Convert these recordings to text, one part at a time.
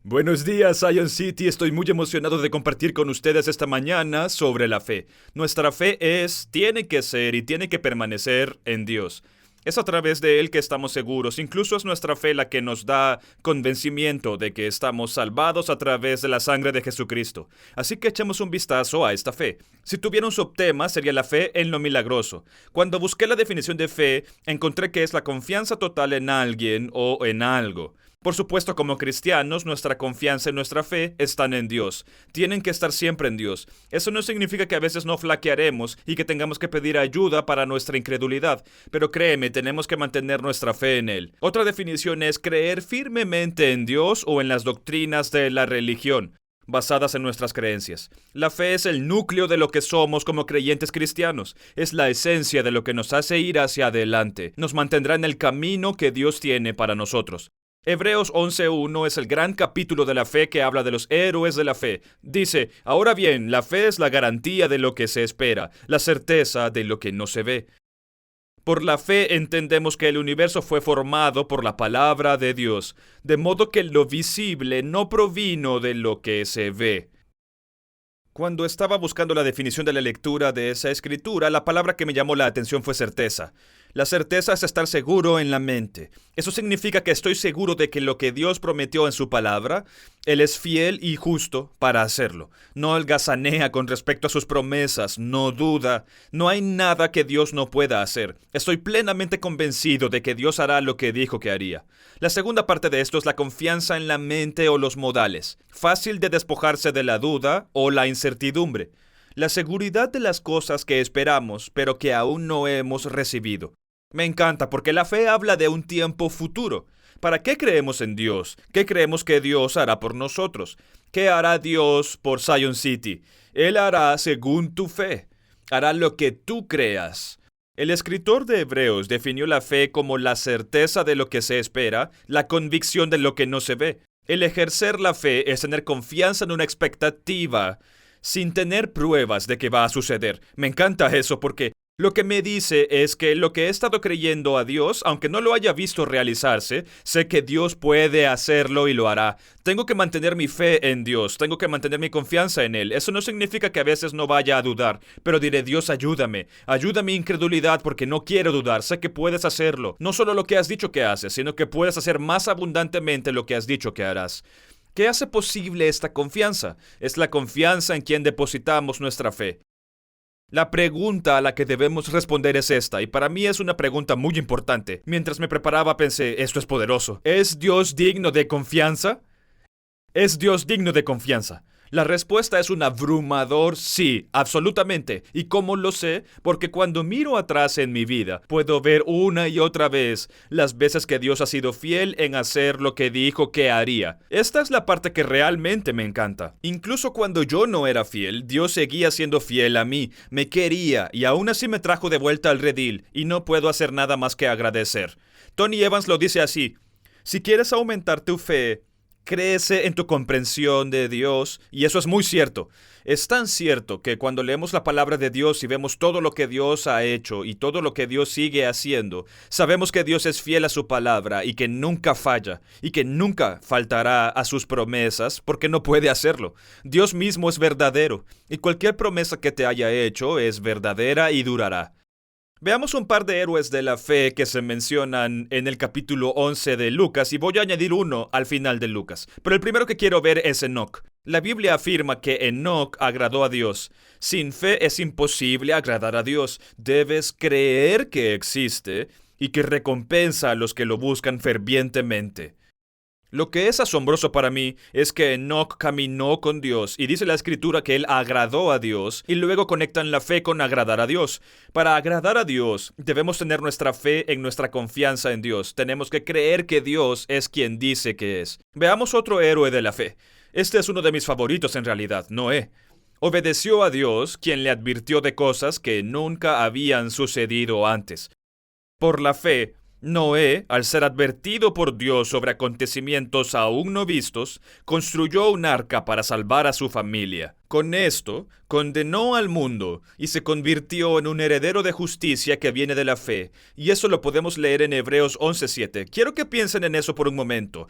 Buenos días, Zion City. Estoy muy emocionado de compartir con ustedes esta mañana sobre la fe. Nuestra fe tiene que ser y tiene que permanecer en Dios. Es a través de Él que estamos seguros. Incluso es nuestra fe la que nos da convencimiento de que estamos salvados a través de la sangre de Jesucristo. Así que echemos un vistazo a esta fe. Si tuviera un subtema, sería la fe en lo milagroso. Cuando busqué la definición de fe, encontré que es la confianza total en alguien o en algo. Por supuesto, como cristianos, nuestra confianza y nuestra fe están en Dios. Tienen que estar siempre en Dios. Eso no significa que a veces no flaquearemos y que tengamos que pedir ayuda para nuestra incredulidad, pero créeme, tenemos que mantener nuestra fe en Él. Otra definición es creer firmemente en Dios o en las doctrinas de la religión, basadas en nuestras creencias. La fe es el núcleo de lo que somos como creyentes cristianos. Es la esencia de lo que nos hace ir hacia adelante. Nos mantendrá en el camino que Dios tiene para nosotros. Hebreos 11.1 es el gran capítulo de la fe que habla de los héroes de la fe. Dice, ahora bien, la fe es la garantía de lo que se espera, la certeza de lo que no se ve. Por la fe entendemos que el universo fue formado por la palabra de Dios, de modo que lo visible no provino de lo que se ve. Cuando estaba buscando la definición de la lectura de esa escritura, la palabra que me llamó la atención fue certeza. La certeza es estar seguro en la mente. Eso significa que estoy seguro de que lo que Dios prometió en su palabra, Él es fiel y justo para hacerlo. No holgazanea con respecto a sus promesas, no duda. No hay nada que Dios no pueda hacer. Estoy plenamente convencido de que Dios hará lo que dijo que haría. La segunda parte de esto es la confianza en la mente o los modales. Fácil de despojarse de la duda o la incertidumbre. La seguridad de las cosas que esperamos, pero que aún no hemos recibido. Me encanta porque la fe habla de un tiempo futuro. ¿Para qué creemos en Dios? ¿Qué creemos que Dios hará por nosotros? ¿Qué hará Dios por Zion City? Él hará según tu fe. Hará lo que tú creas. El escritor de Hebreos definió la fe como la certeza de lo que se espera, la convicción de lo que no se ve. El ejercer la fe es tener confianza en una expectativa sin tener pruebas de que va a suceder. Me encanta eso porque lo que me dice es que lo que he estado creyendo a Dios, aunque no lo haya visto realizarse, sé que Dios puede hacerlo y lo hará. Tengo que mantener mi fe en Dios, tengo que mantener mi confianza en Él. Eso no significa que a veces no vaya a dudar, pero diré, Dios, ayuda mi incredulidad porque no quiero dudar, sé que puedes hacerlo. No solo lo que has dicho que haces, sino que puedes hacer más abundantemente lo que has dicho que harás. ¿Qué hace posible esta confianza? Es la confianza en quien depositamos nuestra fe. La pregunta a la que debemos responder es esta, y para mí es una pregunta muy importante. Mientras me preparaba pensé, esto es poderoso. ¿Es Dios digno de confianza? ¿Es Dios digno de confianza? La respuesta es un abrumador sí, absolutamente. ¿Y cómo lo sé? Porque cuando miro atrás en mi vida, puedo ver una y otra vez las veces que Dios ha sido fiel en hacer lo que dijo que haría. Esta es la parte que realmente me encanta. Incluso cuando yo no era fiel, Dios seguía siendo fiel a mí, me quería y aún así me trajo de vuelta al redil y no puedo hacer nada más que agradecer. Tony Evans lo dice así: si quieres aumentar tu fe, crece en tu comprensión de Dios, y eso es muy cierto. Es tan cierto que cuando leemos la palabra de Dios y vemos todo lo que Dios ha hecho y todo lo que Dios sigue haciendo, sabemos que Dios es fiel a su palabra y que nunca falla y que nunca faltará a sus promesas porque no puede hacerlo. Dios mismo es verdadero y cualquier promesa que te haya hecho es verdadera y durará. Veamos un par de héroes de la fe que se mencionan en el capítulo 11 de Lucas y voy a añadir uno al final de Lucas. Pero el primero que quiero ver es Enoc. La Biblia afirma que Enoc agradó a Dios. Sin fe es imposible agradar a Dios. Debes creer que existe y que recompensa a los que lo buscan fervientemente. Lo que es asombroso para mí es que Enoc caminó con Dios y dice la escritura que él agradó a Dios y luego conectan la fe con agradar a Dios. Para agradar a Dios debemos tener nuestra fe en nuestra confianza en Dios. Tenemos que creer que Dios es quien dice que es. Veamos otro héroe de la fe. Este es uno de mis favoritos en realidad, Noé. Obedeció a Dios, quien le advirtió de cosas que nunca habían sucedido antes. Por la fe, Noé, al ser advertido por Dios sobre acontecimientos aún no vistos, construyó un arca para salvar a su familia. Con esto, condenó al mundo y se convirtió en un heredero de justicia que viene de la fe. Y eso lo podemos leer en Hebreos 11:7. Quiero que piensen en eso por un momento.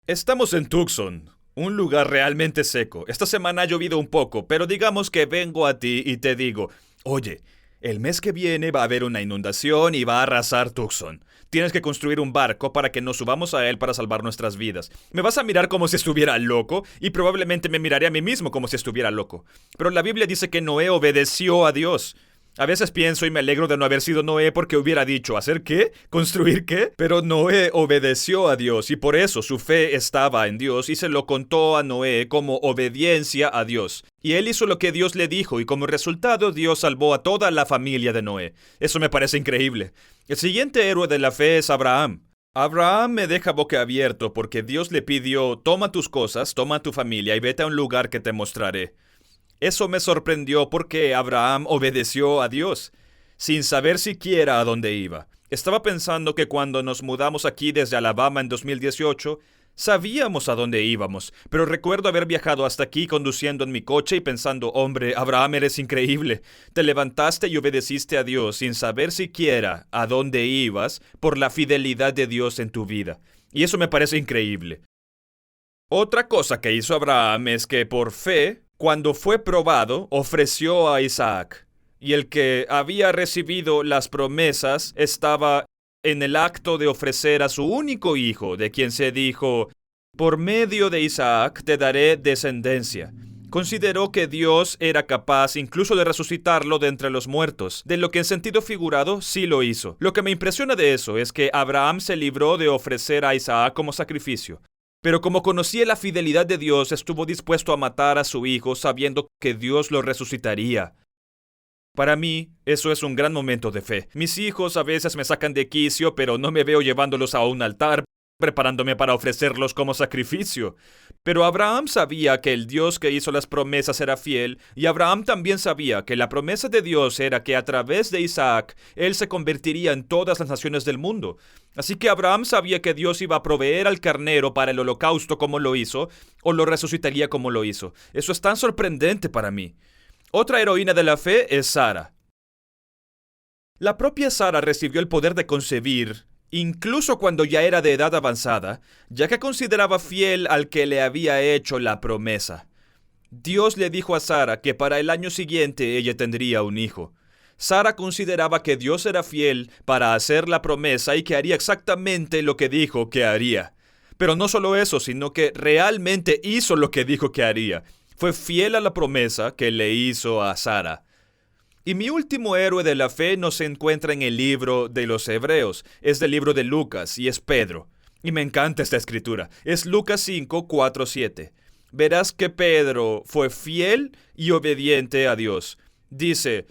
Estamos en Tucson, un lugar realmente seco. Esta semana ha llovido un poco, pero digamos que vengo a ti y te digo, oye, el mes que viene va a haber una inundación y va a arrasar Tucson. Tienes que construir un barco para que nos subamos a él para salvar nuestras vidas. Me vas a mirar como si estuviera loco y probablemente me miraré a mí mismo como si estuviera loco. Pero la Biblia dice que Noé obedeció a Dios. A veces pienso y me alegro de no haber sido Noé porque hubiera dicho, ¿hacer qué? ¿Construir qué? Pero Noé obedeció a Dios y por eso su fe estaba en Dios y se lo contó a Noé como obediencia a Dios. Y él hizo lo que Dios le dijo y como resultado Dios salvó a toda la familia de Noé. Eso me parece increíble. El siguiente héroe de la fe es Abraham. Abraham me deja boquiabierto porque Dios le pidió, toma tus cosas, toma tu familia y vete a un lugar que te mostraré. Eso me sorprendió porque Abraham obedeció a Dios, sin saber siquiera a dónde iba. Estaba pensando que cuando nos mudamos aquí desde Alabama en 2018, sabíamos a dónde íbamos, pero recuerdo haber viajado hasta aquí conduciendo en mi coche y pensando, hombre, Abraham, eres increíble. Te levantaste y obedeciste a Dios sin saber siquiera a dónde ibas por la fidelidad de Dios en tu vida. Y eso me parece increíble. Otra cosa que hizo Abraham es que por fe, cuando fue probado, ofreció a Isaac. Y el que había recibido las promesas estaba en el acto de ofrecer a su único hijo, de quien se dijo, por medio de Isaac te daré descendencia. Consideró que Dios era capaz incluso de resucitarlo de entre los muertos, de lo que en sentido figurado sí lo hizo. Lo que me impresiona de eso es que Abraham se libró de ofrecer a Isaac como sacrificio. Pero como conocía la fidelidad de Dios, estuvo dispuesto a matar a su hijo sabiendo que Dios lo resucitaría. Para mí, eso es un gran momento de fe. Mis hijos a veces me sacan de quicio, pero no me veo llevándolos a un altar, preparándome para ofrecerlos como sacrificio. Pero Abraham sabía que el Dios que hizo las promesas era fiel, y Abraham también sabía que la promesa de Dios era que a través de Isaac, él se convertiría en todas las naciones del mundo. Así que Abraham sabía que Dios iba a proveer al carnero para el holocausto como lo hizo, o lo resucitaría como lo hizo. Eso es tan sorprendente para mí. Otra heroína de la fe es Sara. La propia Sara recibió el poder de concebir, incluso cuando ya era de edad avanzada, ya que consideraba fiel al que le había hecho la promesa. Dios le dijo a Sara que para el año siguiente ella tendría un hijo. Sara consideraba que Dios era fiel para hacer la promesa y que haría exactamente lo que dijo que haría. Pero no solo eso, sino que realmente hizo lo que dijo que haría. Fue fiel a la promesa que le hizo a Sara. Y mi último héroe de la fe no se encuentra en el libro de los Hebreos, es del libro de Lucas y es Pedro. Y me encanta esta escritura, es Lucas 5, 4, 7. Verás que Pedro fue fiel y obediente a Dios. Dice,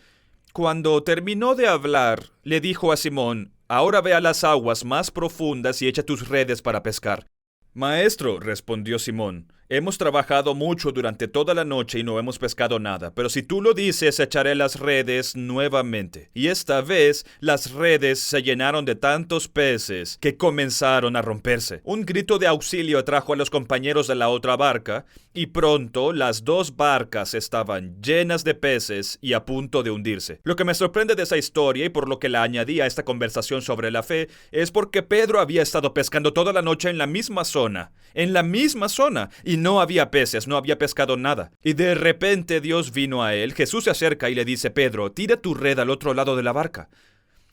cuando terminó de hablar, le dijo a Simón, ahora ve a las aguas más profundas y echa tus redes para pescar. Maestro, respondió Simón, hemos trabajado mucho durante toda la noche y no hemos pescado nada, pero si tú lo dices, echaré las redes nuevamente. Y esta vez las redes se llenaron de tantos peces que comenzaron a romperse. Un grito de auxilio atrajo a los compañeros de la otra barca, y pronto las dos barcas estaban llenas de peces y a punto de hundirse. Lo que me sorprende de esa historia y por lo que la añadí a esta conversación sobre la fe es porque Pedro había estado pescando toda la noche en la misma zona, y no había peces, no había pescado nada. Y de repente Dios vino a él, Jesús se acerca y le dice, Pedro, tira tu red al otro lado de la barca.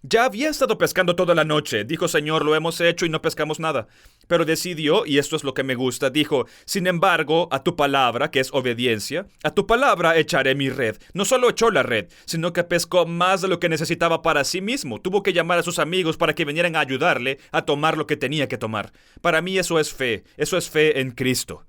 Ya había estado pescando toda la noche. Dijo, Señor, lo hemos hecho y no pescamos nada. Pero decidió, y esto es lo que me gusta, dijo, sin embargo, a tu palabra, que es obediencia, a tu palabra echaré mi red. No solo echó la red, sino que pescó más de lo que necesitaba para sí mismo. Tuvo que llamar a sus amigos para que vinieran a ayudarle a tomar lo que tenía que tomar. Para mí eso es fe en Cristo.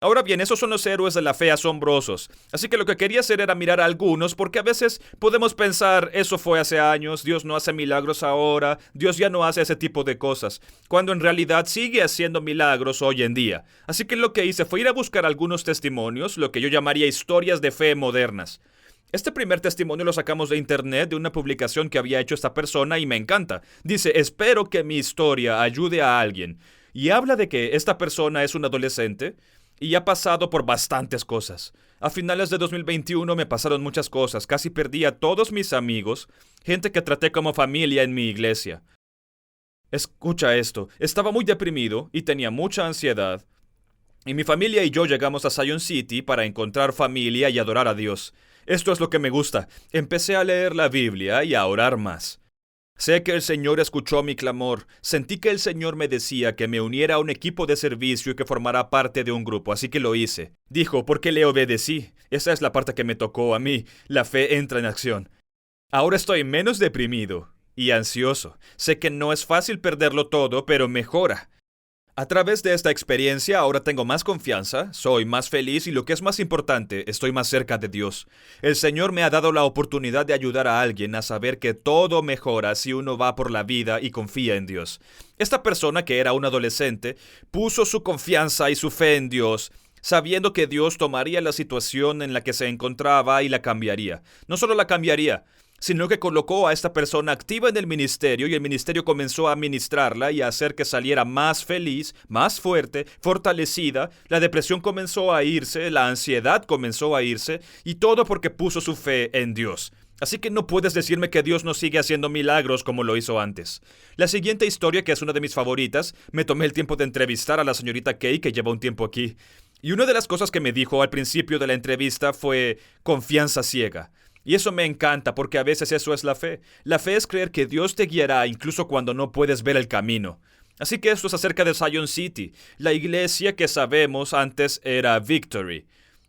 Ahora bien, esos son los héroes de la fe asombrosos. Así que lo que quería hacer era mirar a algunos, porque a veces podemos pensar, eso fue hace años, Dios no hace milagros ahora, Dios ya no hace ese tipo de cosas, cuando en realidad sigue haciendo milagros hoy en día. Así que lo que hice fue ir a buscar algunos testimonios, lo que yo llamaría historias de fe modernas. Este primer testimonio lo sacamos de internet, de una publicación que había hecho esta persona y me encanta. Dice, espero que mi historia ayude a alguien. Y habla de que esta persona es un adolescente y ha pasado por bastantes cosas. A finales de 2021 me pasaron muchas cosas. Casi perdí a todos mis amigos, gente que traté como familia en mi iglesia. Escucha esto, estaba muy deprimido y tenía mucha ansiedad. Y mi familia y yo llegamos a Zion City para encontrar familia y adorar a Dios. Esto es lo que me gusta. Empecé a leer la Biblia y a orar más. Sé que el Señor escuchó mi clamor. Sentí que el Señor me decía que me uniera a un equipo de servicio y que formara parte de un grupo, así que lo hice. Dijo, porque le obedecí. Esa es la parte que me tocó a mí. La fe entra en acción. Ahora estoy menos deprimido y ansioso. Sé que no es fácil perderlo todo, pero mejora. A través de esta experiencia ahora tengo más confianza, soy más feliz y lo que es más importante, estoy más cerca de Dios. El Señor me ha dado la oportunidad de ayudar a alguien a saber que todo mejora si uno va por la vida y confía en Dios. Esta persona, que era un adolescente, puso su confianza y su fe en Dios, sabiendo que Dios tomaría la situación en la que se encontraba y la cambiaría. No solo la cambiaría, sino que colocó a esta persona activa en el ministerio y el ministerio comenzó a ministrarla y a hacer que saliera más feliz, más fuerte, fortalecida. La depresión comenzó a irse, la ansiedad comenzó a irse y todo porque puso su fe en Dios. Así que no puedes decirme que Dios no sigue haciendo milagros como lo hizo antes. La siguiente historia, que es una de mis favoritas, me tomé el tiempo de entrevistar a la señorita Kay, que lleva un tiempo aquí. Y una de las cosas que me dijo al principio de la entrevista fue confianza ciega. Y eso me encanta porque a veces eso es la fe. La fe es creer que Dios te guiará incluso cuando no puedes ver el camino. Así que esto es acerca de Zion City. La iglesia que sabemos antes era Victory.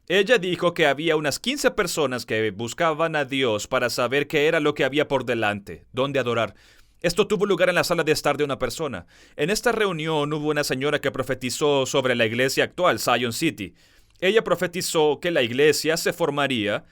Ella dijo que había unas 15 personas que buscaban a Dios para saber qué era lo que había por delante, dónde adorar. Esto tuvo lugar en la sala de estar de una persona. En esta reunión hubo una señora que profetizó sobre la iglesia actual, Zion City. Ella profetizó que la iglesia se formaría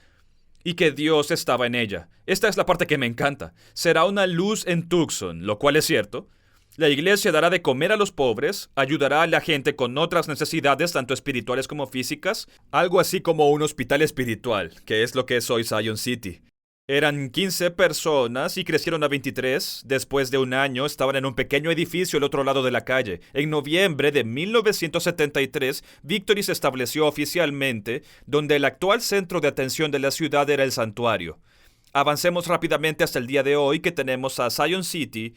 y que Dios estaba en ella. Esta es la parte que me encanta. Será una luz en Tucson, lo cual es cierto. La iglesia dará de comer a los pobres, ayudará a la gente con otras necesidades, tanto espirituales como físicas, algo así como un hospital espiritual, que es lo que es hoy Zion City. Eran 15 personas y crecieron a 23. Después de un año estaban en un pequeño edificio al otro lado de la calle. En noviembre de 1973, Victory se estableció oficialmente, donde el actual centro de atención de la ciudad era el santuario. Avancemos rápidamente hasta el día de hoy, que tenemos a Zion City,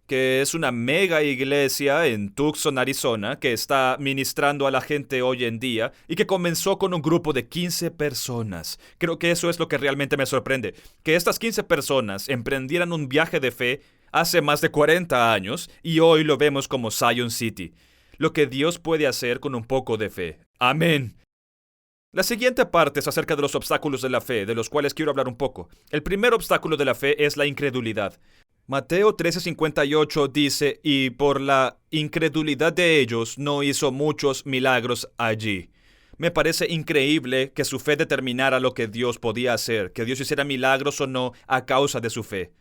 que es una mega iglesia en Tucson, Arizona, que está ministrando a la gente hoy en día y que comenzó con un grupo de 15 personas. Creo que eso es lo que realmente me sorprende, que estas 15 personas emprendieran un viaje de fe hace más de 40 años y hoy lo vemos como Zion City. Lo que Dios puede hacer con un poco de fe. Amén. La siguiente parte es acerca de los obstáculos de la fe, de los cuales quiero hablar un poco. El primer obstáculo de la fe es la incredulidad. Mateo 13:58 dice, y por la incredulidad de ellos no hizo muchos milagros allí. Me parece increíble que su fe determinara lo que Dios podía hacer, que Dios hiciera milagros o no a causa de su fe.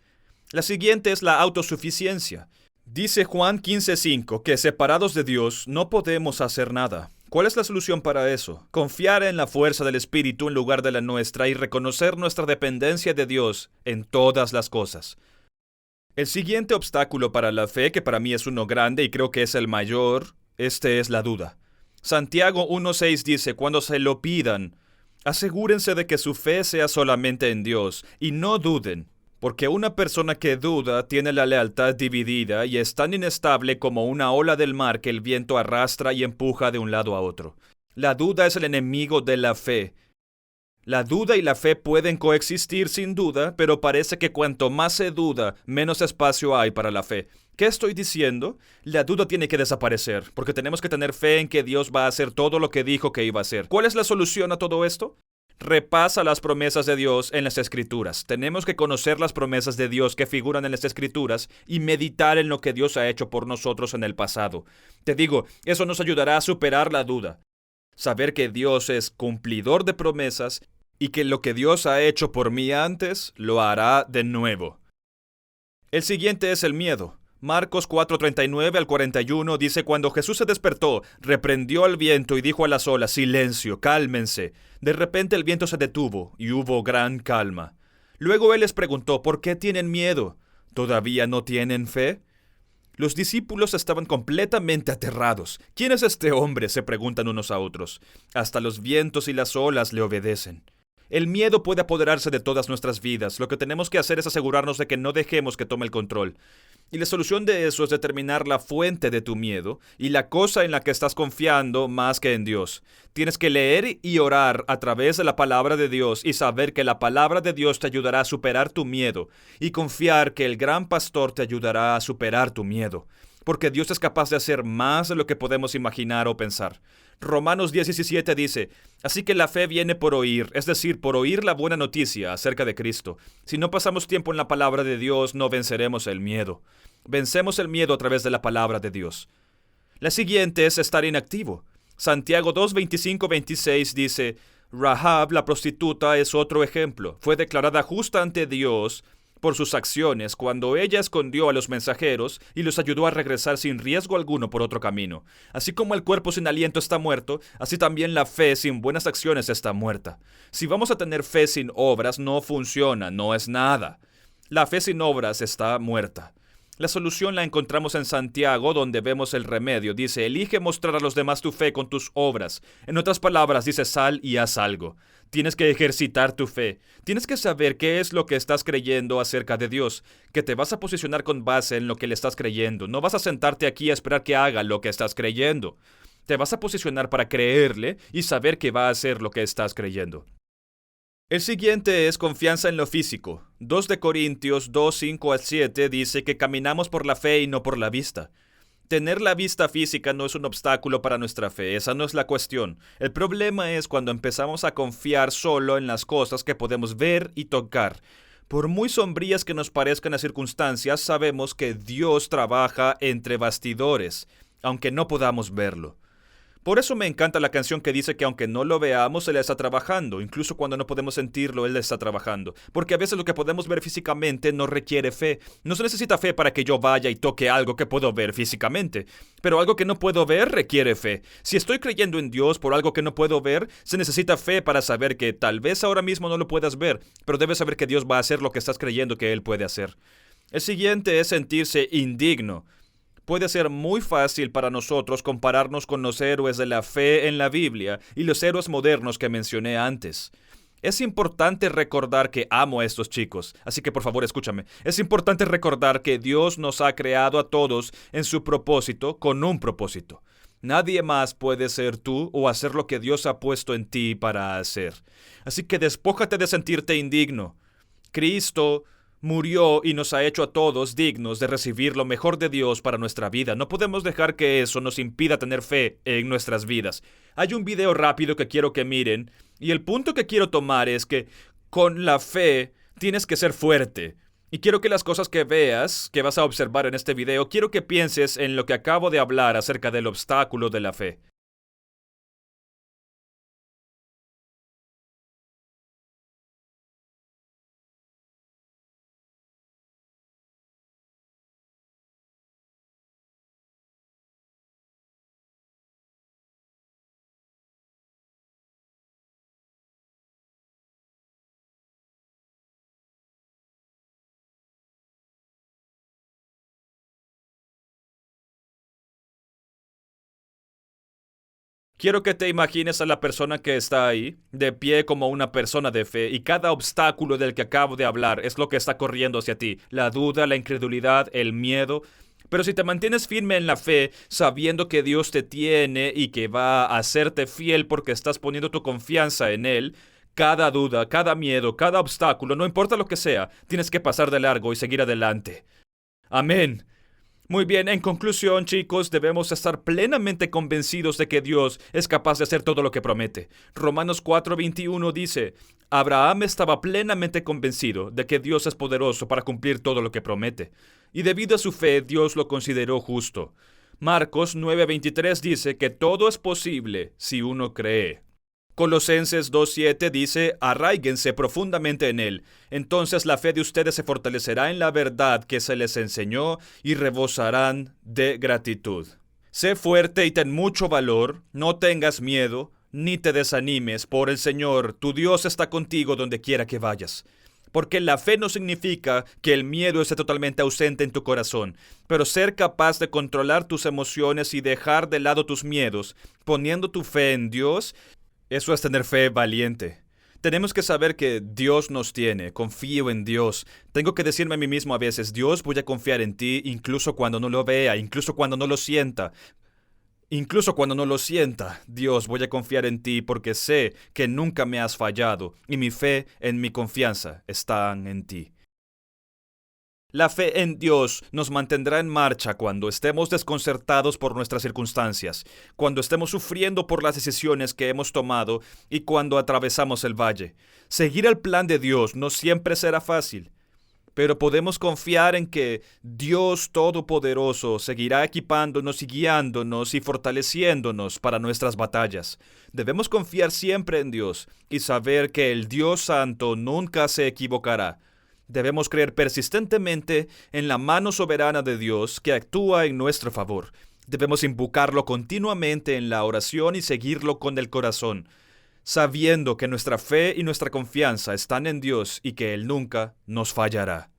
La siguiente es la autosuficiencia. Dice Juan 15:5 que separados de Dios no podemos hacer nada. ¿Cuál es la solución para eso? Confiar en la fuerza del Espíritu en lugar de la nuestra y reconocer nuestra dependencia de Dios en todas las cosas. El siguiente obstáculo para la fe, que para mí es uno grande y creo que es el mayor, es la duda. Santiago 1:6 dice, cuando se lo pidan, asegúrense de que su fe sea solamente en Dios y no duden, porque una persona que duda tiene la lealtad dividida y es tan inestable como una ola del mar que el viento arrastra y empuja de un lado a otro. La duda es el enemigo de la fe. La duda y la fe pueden coexistir sin duda, pero parece que cuanto más se duda, menos espacio hay para la fe. ¿Qué estoy diciendo? La duda tiene que desaparecer, porque tenemos que tener fe en que Dios va a hacer todo lo que dijo que iba a hacer. ¿Cuál es la solución a todo esto? Repasa las promesas de Dios en las Escrituras. Tenemos que conocer las promesas de Dios que figuran en las Escrituras y meditar en lo que Dios ha hecho por nosotros en el pasado. Te digo, eso nos ayudará a superar la duda. Saber que Dios es cumplidor de promesas y que lo que Dios ha hecho por mí antes, lo hará de nuevo. El siguiente es el miedo. Marcos 4:39 al 41 dice, cuando Jesús se despertó, reprendió al viento y dijo a las olas, silencio, cálmense. De repente el viento se detuvo y hubo gran calma. Luego él les preguntó, ¿por qué tienen miedo? ¿Todavía no tienen fe? Los discípulos estaban completamente aterrados. ¿Quién es este hombre?, se preguntan unos a otros. Hasta los vientos y las olas le obedecen. El miedo puede apoderarse de todas nuestras vidas. Lo que tenemos que hacer es asegurarnos de que no dejemos que tome el control. Y la solución de eso es determinar la fuente de tu miedo y la cosa en la que estás confiando más que en Dios. Tienes que leer y orar a través de la palabra de Dios y saber que la palabra de Dios te ayudará a superar tu miedo y confiar que el gran pastor te ayudará a superar tu miedo. Porque Dios es capaz de hacer más de lo que podemos imaginar o pensar. Romanos 10:17 dice, así que la fe viene por oír, es decir, por oír la buena noticia acerca de Cristo. Si no pasamos tiempo en la palabra de Dios, no venceremos el miedo. Vencemos el miedo a través de la palabra de Dios. La siguiente es estar inactivo. Santiago 2:25-26 dice, Rahab, la prostituta, es otro ejemplo. Fue declarada justa ante Dios por sus acciones cuando ella escondió a los mensajeros y los ayudó a regresar sin riesgo alguno por otro camino. Así como el cuerpo sin aliento está muerto, así también la fe sin buenas acciones está muerta. Si vamos a tener fe sin obras, no funciona, no es nada. La fe sin obras está muerta. La solución la encontramos en Santiago, donde vemos el remedio. Dice, elige mostrar a los demás tu fe con tus obras. En otras palabras, dice, sal y haz algo. Tienes que ejercitar tu fe. Tienes que saber qué es lo que estás creyendo acerca de Dios, que te vas a posicionar con base en lo que le estás creyendo. No vas a sentarte aquí a esperar que haga lo que estás creyendo. Te vas a posicionar para creerle y saber que va a hacer lo que estás creyendo. El siguiente es confianza en lo físico. 2 de Corintios 2:5-7 dice que caminamos por la fe y no por la vista. Tener la vista física no es un obstáculo para nuestra fe, esa no es la cuestión. El problema es cuando empezamos a confiar solo en las cosas que podemos ver y tocar. Por muy sombrías que nos parezcan las circunstancias, sabemos que Dios trabaja entre bastidores, aunque no podamos verlo. Por eso me encanta la canción que dice que aunque no lo veamos, Él está trabajando. Incluso cuando no podemos sentirlo, Él está trabajando. Porque a veces lo que podemos ver físicamente no requiere fe. No se necesita fe para que yo vaya y toque algo que puedo ver físicamente. Pero algo que no puedo ver requiere fe. Si estoy creyendo en Dios por algo que no puedo ver, se necesita fe para saber que tal vez ahora mismo no lo puedas ver, pero debes saber que Dios va a hacer lo que estás creyendo que Él puede hacer. El siguiente es sentirse indigno. Puede ser muy fácil para nosotros compararnos con los héroes de la fe en la Biblia y los héroes modernos que mencioné antes. Es importante recordar que amo a estos chicos, así que por favor escúchame. Es importante recordar que Dios nos ha creado a todos en su propósito con un propósito. Nadie más puede ser tú o hacer lo que Dios ha puesto en ti para hacer. Así que despójate de sentirte indigno. Cristo murió y nos ha hecho a todos dignos de recibir lo mejor de Dios para nuestra vida. No podemos dejar que eso nos impida tener fe en nuestras vidas. Hay un video rápido que quiero que miren y el punto que quiero tomar es que con la fe tienes que ser fuerte. Y quiero que las cosas que veas, que vas a observar en este video, quiero que pienses en lo que acabo de hablar acerca del obstáculo de la fe. Quiero que te imagines a la persona que está ahí, de pie como una persona de fe, y cada obstáculo del que acabo de hablar es lo que está corriendo hacia ti. La duda, la incredulidad, el miedo. Pero si te mantienes firme en la fe, sabiendo que Dios te tiene y que va a hacerte fiel porque estás poniendo tu confianza en Él, cada duda, cada miedo, cada obstáculo, no importa lo que sea, tienes que pasar de largo y seguir adelante. Amén. Muy bien, en conclusión, chicos, debemos estar plenamente convencidos de que Dios es capaz de hacer todo lo que promete. Romanos 4:21 dice, Abraham estaba plenamente convencido de que Dios es poderoso para cumplir todo lo que promete, y debido a su fe, Dios lo consideró justo. Marcos 9:23 dice que todo es posible si uno cree. Colosenses 2:7 dice, arraíguense profundamente en Él. Entonces la fe de ustedes se fortalecerá en la verdad que se les enseñó y rebosarán de gratitud. Sé fuerte y ten mucho valor, no tengas miedo, ni te desanimes, por el Señor, tu Dios está contigo donde quiera que vayas. Porque la fe no significa que el miedo esté totalmente ausente en tu corazón, pero ser capaz de controlar tus emociones y dejar de lado tus miedos, poniendo tu fe en Dios. Eso es tener fe valiente. Tenemos que saber que Dios nos tiene, confío en Dios. Tengo que decirme a mí mismo a veces, Dios, voy a confiar en ti incluso cuando no lo vea, incluso cuando no lo sienta. Incluso cuando no lo sienta, Dios, voy a confiar en ti porque sé que nunca me has fallado y mi fe en mi confianza están en ti. La fe en Dios nos mantendrá en marcha cuando estemos desconcertados por nuestras circunstancias, cuando estemos sufriendo por las decisiones que hemos tomado y cuando atravesamos el valle. Seguir el plan de Dios no siempre será fácil, pero podemos confiar en que Dios Todopoderoso seguirá equipándonos y guiándonos y fortaleciéndonos para nuestras batallas. Debemos confiar siempre en Dios y saber que el Dios Santo nunca se equivocará. Debemos creer persistentemente en la mano soberana de Dios que actúa en nuestro favor. Debemos invocarlo continuamente en la oración y seguirlo con el corazón, sabiendo que nuestra fe y nuestra confianza están en Dios y que Él nunca nos fallará.